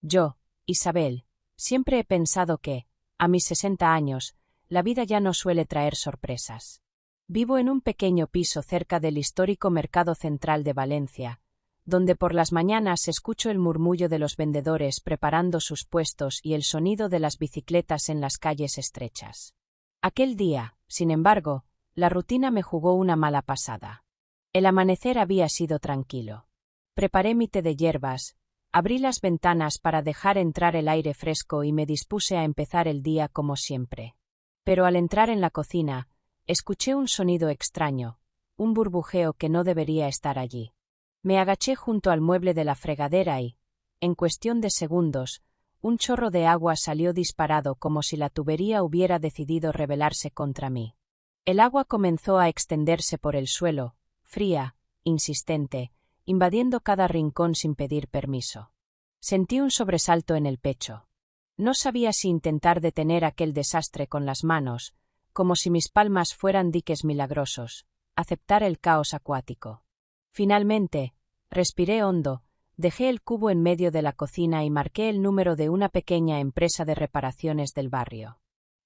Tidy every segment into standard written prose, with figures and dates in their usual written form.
Yo, Isabel, siempre he pensado que, a mis 60 años, la vida ya no suele traer sorpresas. Vivo en un pequeño piso cerca del histórico Mercado Central de Valencia, donde por las mañanas escucho el murmullo de los vendedores preparando sus puestos y el sonido de las bicicletas en las calles estrechas. Aquel día, sin embargo, la rutina me jugó una mala pasada. El amanecer había sido tranquilo. Preparé mi té de hierbas, abrí las ventanas para dejar entrar el aire fresco y me dispuse a empezar el día como siempre. Pero al entrar en la cocina, escuché un sonido extraño, un burbujeo que no debería estar allí. Me agaché junto al mueble de la fregadera y, en cuestión de segundos, un chorro de agua salió disparado como si la tubería hubiera decidido rebelarse contra mí. El agua comenzó a extenderse por el suelo, fría, insistente, invadiendo cada rincón sin pedir permiso. Sentí un sobresalto en el pecho. No sabía si intentar detener aquel desastre con las manos, como si mis palmas fueran diques milagrosos, aceptar el caos acuático. Finalmente, respiré hondo, dejé el cubo en medio de la cocina y marqué el número de una pequeña empresa de reparaciones del barrio.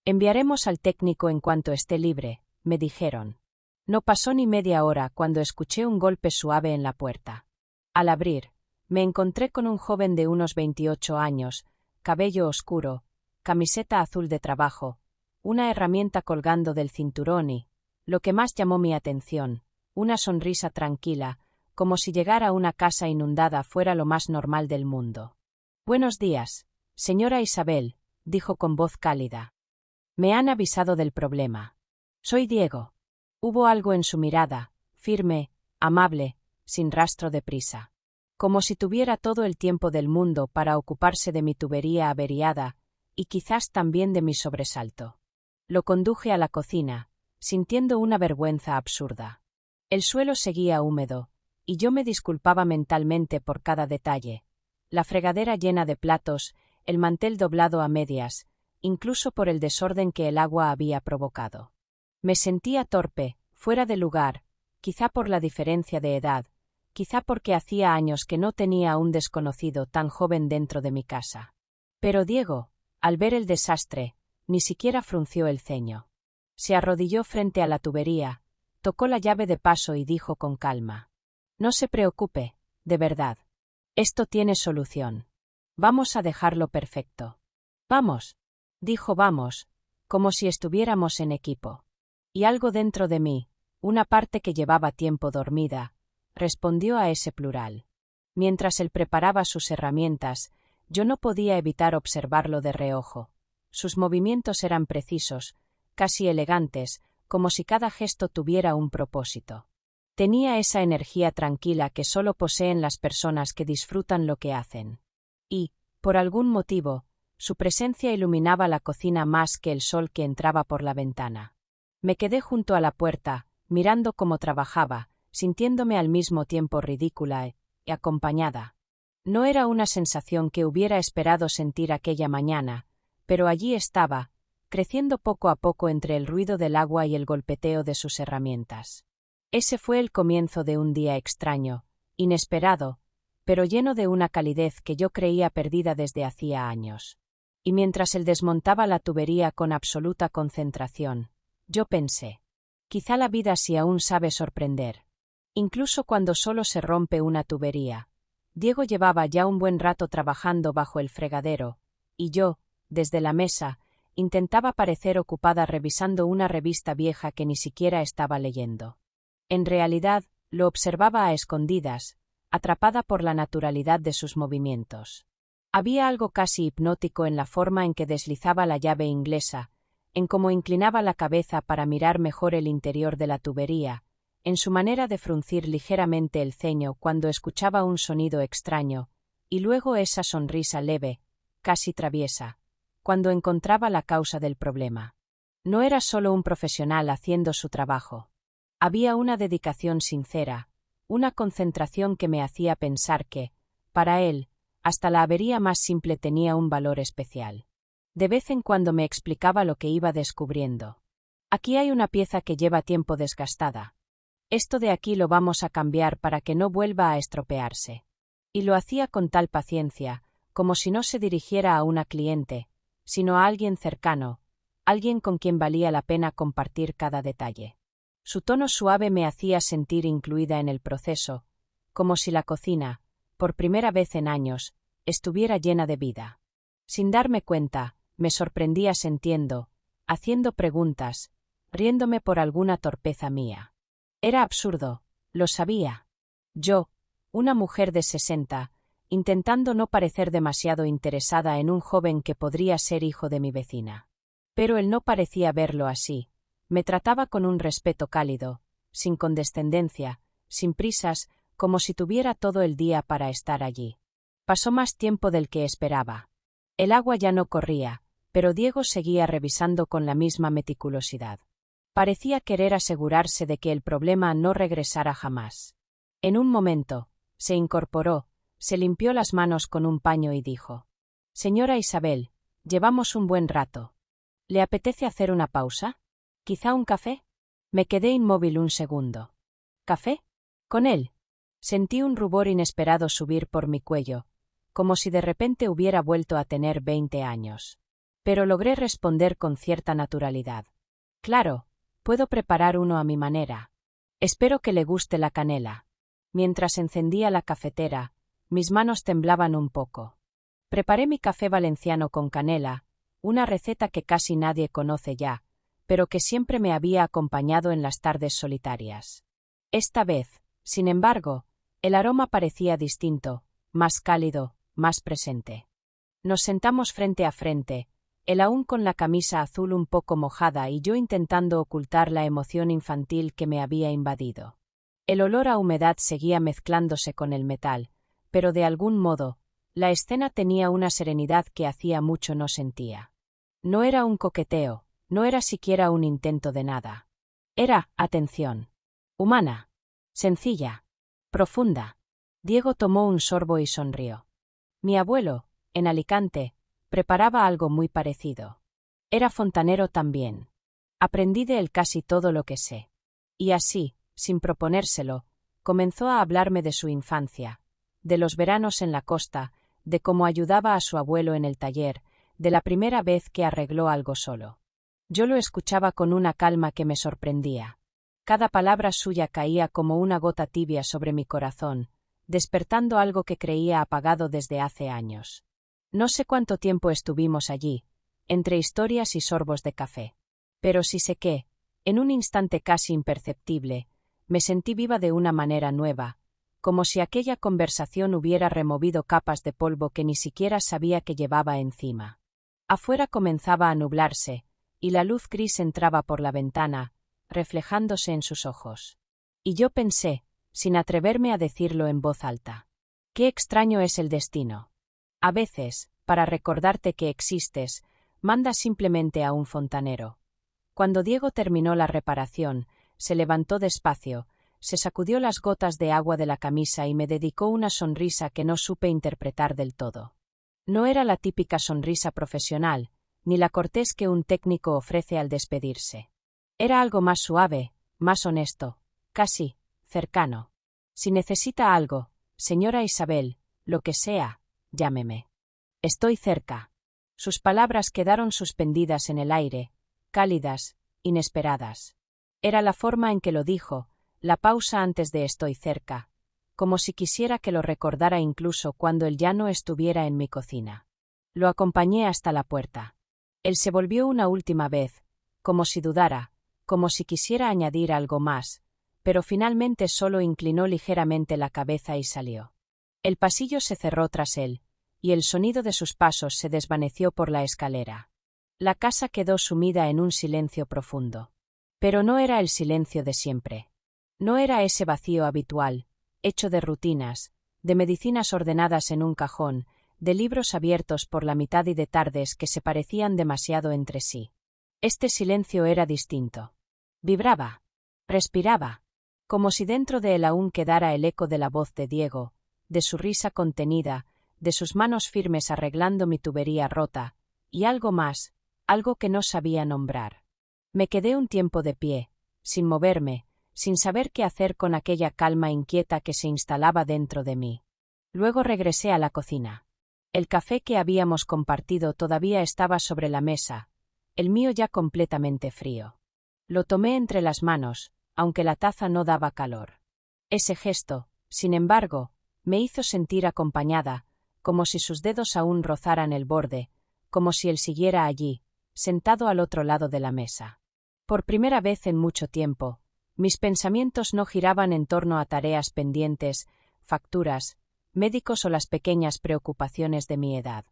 Enviaremos al técnico en cuanto esté libre, me dijeron. No pasó ni media hora cuando escuché un golpe suave en la puerta. Al abrir, me encontré con un joven de unos 28 años, cabello oscuro, camiseta azul de trabajo, una herramienta colgando del cinturón y, lo que más llamó mi atención, una sonrisa tranquila, como si llegar a una casa inundada fuera lo más normal del mundo. «Buenos días, señora Isabel», dijo con voz cálida. «Me han avisado del problema. Soy Diego». Hubo algo en su mirada, firme, amable, sin rastro de prisa. Como si tuviera todo el tiempo del mundo para ocuparse de mi tubería averiada, y quizás también de mi sobresalto. Lo conduje a la cocina, sintiendo una vergüenza absurda. El suelo seguía húmedo, y yo me disculpaba mentalmente por cada detalle. La fregadera llena de platos, el mantel doblado a medias, incluso por el desorden que el agua había provocado. Me sentía torpe, fuera de lugar, quizá por la diferencia de edad, quizá porque hacía años que no tenía a un desconocido tan joven dentro de mi casa. Pero Diego, al ver el desastre, ni siquiera frunció el ceño. Se arrodilló frente a la tubería, tocó la llave de paso y dijo con calma: «No se preocupe, de verdad. Esto tiene solución. Vamos a dejarlo perfecto». «Vamos», dijo «vamos», como si estuviéramos en equipo. Y algo dentro de mí, una parte que llevaba tiempo dormida, respondió a ese plural. Mientras él preparaba sus herramientas, yo no podía evitar observarlo de reojo. Sus movimientos eran precisos, casi elegantes, como si cada gesto tuviera un propósito. Tenía esa energía tranquila que solo poseen las personas que disfrutan lo que hacen. Y, por algún motivo, su presencia iluminaba la cocina más que el sol que entraba por la ventana. Me quedé junto a la puerta, mirando cómo trabajaba, sintiéndome al mismo tiempo ridícula y acompañada. No era una sensación que hubiera esperado sentir aquella mañana, pero allí estaba, creciendo poco a poco entre el ruido del agua y el golpeteo de sus herramientas. Ese fue el comienzo de un día extraño, inesperado, pero lleno de una calidez que yo creía perdida desde hacía años. Y mientras él desmontaba la tubería con absoluta concentración, yo pensé: quizá la vida sí aún sabe sorprender. Incluso cuando solo se rompe una tubería. Diego llevaba ya un buen rato trabajando bajo el fregadero, y yo, desde la mesa, intentaba parecer ocupada revisando una revista vieja que ni siquiera estaba leyendo. En realidad, lo observaba a escondidas, atrapada por la naturalidad de sus movimientos. Había algo casi hipnótico en la forma en que deslizaba la llave inglesa, en cómo inclinaba la cabeza para mirar mejor el interior de la tubería, en su manera de fruncir ligeramente el ceño cuando escuchaba un sonido extraño, y luego esa sonrisa leve, casi traviesa, cuando encontraba la causa del problema. No era solo un profesional haciendo su trabajo. Había una dedicación sincera, una concentración que me hacía pensar que, para él, hasta la avería más simple tenía un valor especial. De vez en cuando me explicaba lo que iba descubriendo. Aquí hay una pieza que lleva tiempo desgastada. Esto de aquí lo vamos a cambiar para que no vuelva a estropearse. Y lo hacía con tal paciencia, como si no se dirigiera a una cliente, sino a alguien cercano, alguien con quien valía la pena compartir cada detalle. Su tono suave me hacía sentir incluida en el proceso, como si la cocina, por primera vez en años, estuviera llena de vida. Sin darme cuenta, me sorprendía sintiendo, haciendo preguntas, riéndome por alguna torpeza mía. Era absurdo, lo sabía. Yo, una mujer de 60, intentando no parecer demasiado interesada en un joven que podría ser hijo de mi vecina. Pero él no parecía verlo así. Me trataba con un respeto cálido, sin condescendencia, sin prisas, como si tuviera todo el día para estar allí. Pasó más tiempo del que esperaba. El agua ya no corría, pero Diego seguía revisando con la misma meticulosidad. Parecía querer asegurarse de que el problema no regresara jamás. En un momento, se incorporó, se limpió las manos con un paño y dijo: «Señora Isabel, llevamos un buen rato. ¿Le apetece hacer una pausa? ¿Quizá un café?» Me quedé inmóvil un segundo. ¿Café? ¿Con él? Sentí un rubor inesperado subir por mi cuello, como si de repente hubiera vuelto a tener 20 años. Pero logré responder con cierta naturalidad. «Claro, puedo preparar uno a mi manera. Espero que le guste la canela». Mientras encendía la cafetera, mis manos temblaban un poco. Preparé mi café valenciano con canela, una receta que casi nadie conoce ya, pero que siempre me había acompañado en las tardes solitarias. Esta vez, sin embargo, el aroma parecía distinto, más cálido, más presente. Nos sentamos frente a frente, él aún con la camisa azul un poco mojada y yo intentando ocultar la emoción infantil que me había invadido. El olor a humedad seguía mezclándose con el metal, pero de algún modo, la escena tenía una serenidad que hacía mucho no sentía. No era un coqueteo, no era siquiera un intento de nada. Era atención. Humana. Sencilla. Profunda. Diego tomó un sorbo y sonrió. Mi abuelo, en Alicante, preparaba algo muy parecido. Era fontanero también. Aprendí de él casi todo lo que sé. Y así, sin proponérselo, comenzó a hablarme de su infancia, de los veranos en la costa, de cómo ayudaba a su abuelo en el taller, de la primera vez que arregló algo solo. Yo lo escuchaba con una calma que me sorprendía. Cada palabra suya caía como una gota tibia sobre mi corazón, despertando algo que creía apagado desde hace años. No sé cuánto tiempo estuvimos allí, entre historias y sorbos de café. Pero sí sé que, en un instante casi imperceptible, me sentí viva de una manera nueva, como si aquella conversación hubiera removido capas de polvo que ni siquiera sabía que llevaba encima. Afuera comenzaba a nublarse, y la luz gris entraba por la ventana, reflejándose en sus ojos. Y yo pensé, sin atreverme a decirlo en voz alta: «Qué extraño es el destino. A veces, para recordarte que existes, manda simplemente a un fontanero». Cuando Diego terminó la reparación, se levantó despacio, se sacudió las gotas de agua de la camisa y me dedicó una sonrisa que no supe interpretar del todo. No era la típica sonrisa profesional, ni la cortés que un técnico ofrece al despedirse. Era algo más suave, más honesto, casi cercano. «Si necesita algo, señora Isabel, lo que sea, llámeme. Estoy cerca». Sus palabras quedaron suspendidas en el aire, cálidas, inesperadas. Era la forma en que lo dijo, la pausa antes de «estoy cerca», como si quisiera que lo recordara incluso cuando él ya no estuviera en mi cocina. Lo acompañé hasta la puerta. Él se volvió una última vez, como si dudara, como si quisiera añadir algo más, pero finalmente solo inclinó ligeramente la cabeza y salió. El pasillo se cerró tras él, y el sonido de sus pasos se desvaneció por la escalera. La casa quedó sumida en un silencio profundo. Pero no era el silencio de siempre. No era ese vacío habitual, hecho de rutinas, de medicinas ordenadas en un cajón, de libros abiertos por la mitad y de tardes que se parecían demasiado entre sí. Este silencio era distinto. Vibraba. Respiraba. Como si dentro de él aún quedara el eco de la voz de Diego, de su risa contenida, de sus manos firmes arreglando mi tubería rota, y algo más, algo que no sabía nombrar. Me quedé un tiempo de pie, sin moverme, sin saber qué hacer con aquella calma inquieta que se instalaba dentro de mí. Luego regresé a la cocina. El café que habíamos compartido todavía estaba sobre la mesa, el mío ya completamente frío. Lo tomé entre las manos, aunque la taza no daba calor. Ese gesto, sin embargo, me hizo sentir acompañada, como si sus dedos aún rozaran el borde, como si él siguiera allí, sentado al otro lado de la mesa. Por primera vez en mucho tiempo, mis pensamientos no giraban en torno a tareas pendientes, facturas, médicos o las pequeñas preocupaciones de mi edad.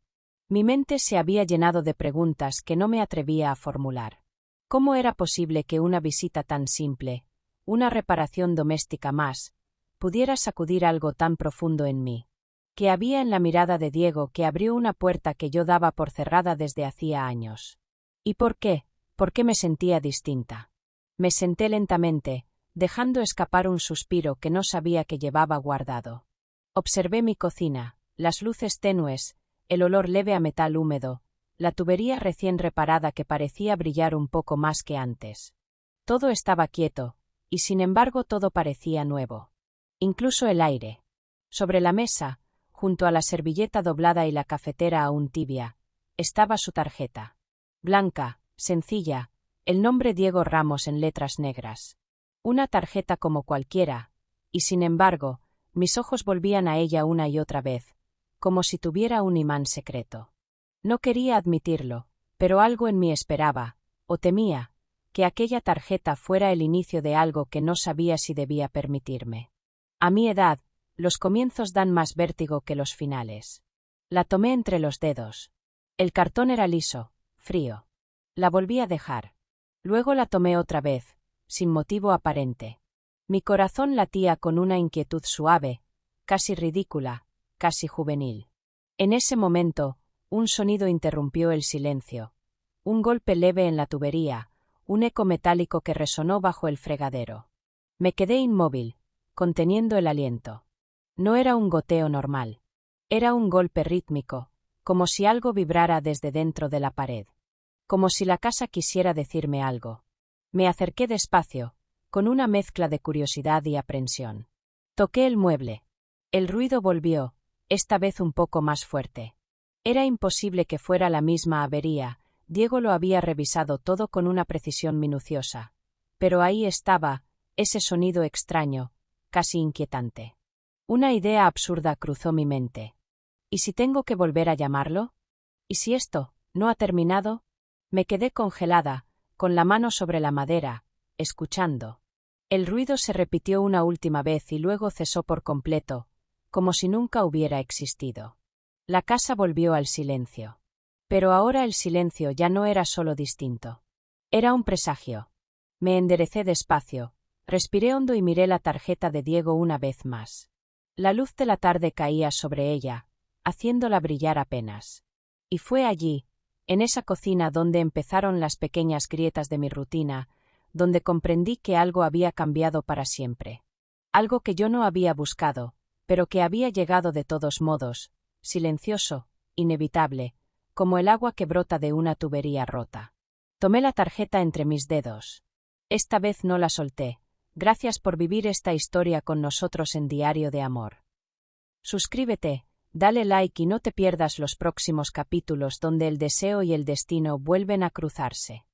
Mi mente se había llenado de preguntas que no me atrevía a formular. ¿Cómo era posible que una visita tan simple, una reparación doméstica más, pudiera sacudir algo tan profundo en mí? ¿Qué había en la mirada de Diego que abrió una puerta que yo daba por cerrada desde hacía años? ¿Y por qué? ¿Por qué me sentía distinta? Me senté lentamente, dejando escapar un suspiro que no sabía que llevaba guardado. Observé mi cocina, las luces tenues, el olor leve a metal húmedo, la tubería recién reparada que parecía brillar un poco más que antes. Todo estaba quieto, y sin embargo todo parecía nuevo. Incluso el aire. Sobre la mesa, junto a la servilleta doblada y la cafetera aún tibia, estaba su tarjeta. Blanca, sencilla, el nombre Diego Ramos en letras negras. Una tarjeta como cualquiera, y sin embargo, mis ojos volvían a ella una y otra vez, como si tuviera un imán secreto. No quería admitirlo, pero algo en mí esperaba, o temía, que aquella tarjeta fuera el inicio de algo que no sabía si debía permitirme. A mi edad, los comienzos dan más vértigo que los finales. La tomé entre los dedos. El cartón era liso, frío. La volví a dejar. Luego la tomé otra vez, sin motivo aparente. Mi corazón latía con una inquietud suave, casi ridícula, casi juvenil. En ese momento, un sonido interrumpió el silencio. Un golpe leve en la tubería, un eco metálico que resonó bajo el fregadero. Me quedé inmóvil, conteniendo el aliento. No era un goteo normal. Era un golpe rítmico, como si algo vibrara desde dentro de la pared. Como si la casa quisiera decirme algo. Me acerqué despacio, con una mezcla de curiosidad y aprensión. Toqué el mueble. El ruido volvió, esta vez un poco más fuerte. Era imposible que fuera la misma avería, Diego lo había revisado todo con una precisión minuciosa. Pero ahí estaba, ese sonido extraño, casi inquietante. Una idea absurda cruzó mi mente. ¿Y si tengo que volver a llamarlo? ¿Y si esto no ha terminado? Me quedé congelada, con la mano sobre la madera, escuchando. El ruido se repitió una última vez y luego cesó por completo, como si nunca hubiera existido. La casa volvió al silencio. Pero ahora el silencio ya no era solo distinto. Era un presagio. Me enderecé despacio, respiré hondo y miré la tarjeta de Diego una vez más. La luz de la tarde caía sobre ella, haciéndola brillar apenas. Y fue allí, en esa cocina donde empezaron las pequeñas grietas de mi rutina, donde comprendí que algo había cambiado para siempre. Algo que yo no había buscado, pero que había llegado de todos modos, silencioso, inevitable, como el agua que brota de una tubería rota. Tomé la tarjeta entre mis dedos. Esta vez no la solté. Gracias por vivir esta historia con nosotros en Diario de Amor. Suscríbete, dale like y no te pierdas los próximos capítulos donde el deseo y el destino vuelven a cruzarse.